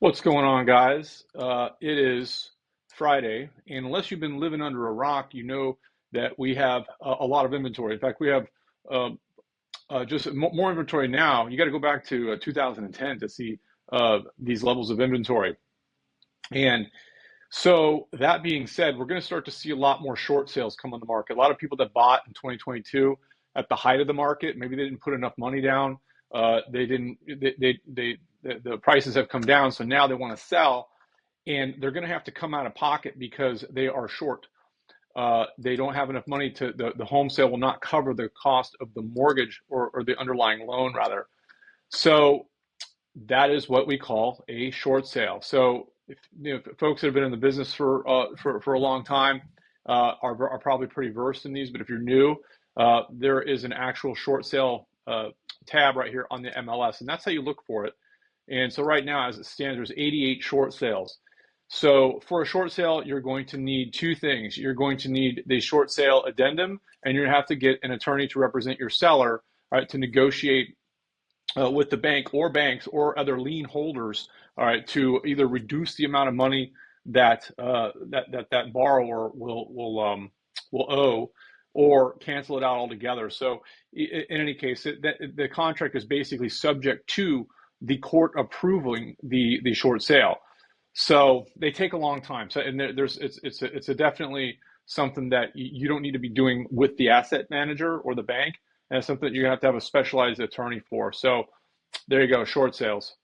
What's going on, guys? It is Friday, and unless you've been living under a rock, you know that we have a lot of inventory. In fact, we have uh, just more inventory now. You got to go back to 2010 to see these levels of inventory. And so, that being said, we're going to start to see a lot more short sales come on the market. A lot of people that bought in 2022 at the height of the market, maybe they didn't put enough money down. They didn't. The prices have come down, so now they want to sell, and they're going to have to come out of pocket because they are short. They don't have enough money to the home sale will not cover the cost of the mortgage or the underlying loan rather. So that is what we call a short sale. So if folks that have been in the business for a long time are probably pretty versed in these. But if you're new, there is an actual short sale tab right here on the MLS, and that's how you look for it. And so right now, as it stands, there's 88 short sales. So for a short sale, you're going to need two things. You're going to need the short sale addendum, and you're going to have to get an attorney to represent your seller, right, to negotiate with the bank or banks or other lien holders, all right, to either reduce the amount of money that that borrower will owe, or cancel it out altogether. So in any case, the contract is basically subject to the court approving the short sale. So they take a long time. So and there's it's a definitely something that you don't need to be doing with the asset manager or the bank, and it's something that you have to have a specialized attorney for. So there you go, short sales.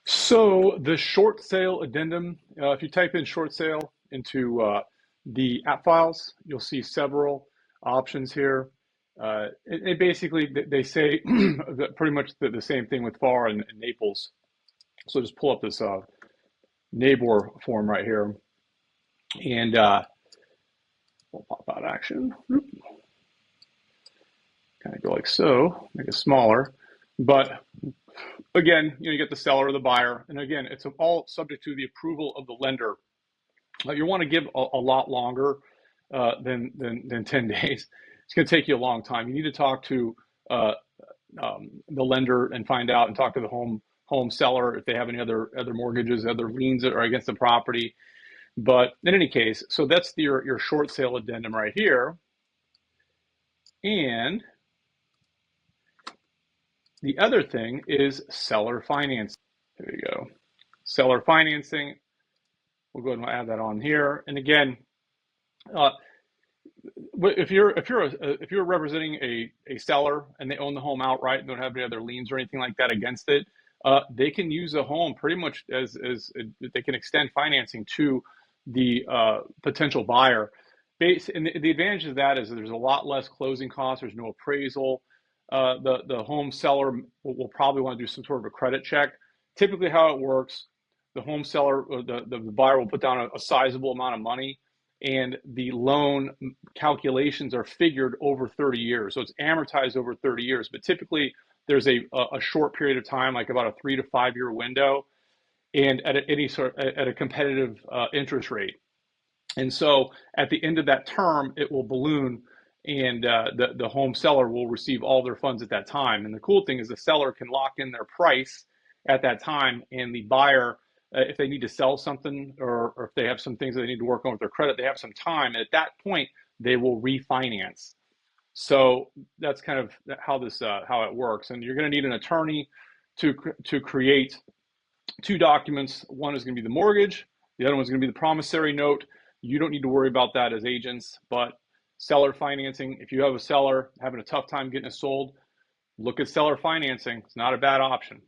So the short sale addendum, if you type in short sale into the app files, you'll see several options here. It basically, they say pretty much the same thing with FAR and Naples. So just pull up this NABOR form right here, and we'll pop out action. Kind of go like so, make it smaller. But again, you get the seller or the buyer, and again, it's all subject to the approval of the lender. You want to give a lot longer than 10 days. It's going to take you a long time. You need to talk to the lender and find out, and talk to the home seller if they have any other mortgages, other liens that are against the property. But in any case, so that's your short sale addendum right here. And the other thing is seller financing. There you go. Seller financing. We'll go ahead and add that on here. And again, if you're representing a seller and they own the home outright and don't have any other liens or anything like that against it, they can use the home pretty much as they can extend financing to the potential buyer. And the advantage of that is that there's a lot less closing costs. There's no appraisal. The home seller will probably want to do some sort of a credit check. Typically, how it works, the home seller or the buyer will put down a sizable amount of money, and the loan calculations are figured over 30 years. So it's amortized over 30 years. But typically, there's a short period of time, like about a 3 to 5 year window, and at a competitive interest rate. And so at the end of that term, it will balloon, and the home seller will receive all their funds at that time. And the cool thing is the seller can lock in their price at that time, and the buyer, if they need to sell something, or if they have some things that they need to work on with their credit, they have some time. And at that point, they will refinance. So that's kind of how it works. And you're going to need an attorney to create two documents. One is going to be the mortgage. The other one is going to be the promissory note. You don't need to worry about that as agents, but seller financing, if you have a seller having a tough time getting it sold, look at seller financing. It's not a bad option.